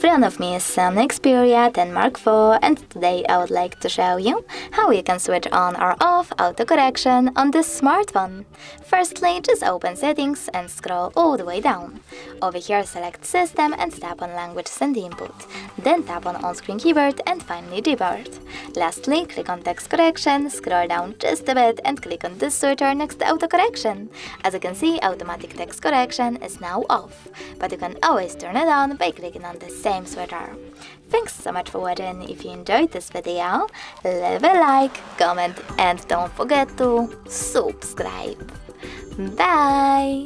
front of me is SONY Xperia 10 Mark IV, and today I would like to show you how you can switch on or off autocorrection on this smartphone. Firstly, just open Settings and scroll all the way down. Over here select System and tap on Language and Input. Then tap on On-Screen Keyboard and finally Gboard. Lastly, click on Text Correction, scroll down just a bit and click on this switcher next to autocorrection. As you can see, automatic text correction is now off, but you can always turn it on by clicking on the same switcher. Thanks so much for watching. If you enjoyed this video, leave a like, comment and don't forget to subscribe. Bye!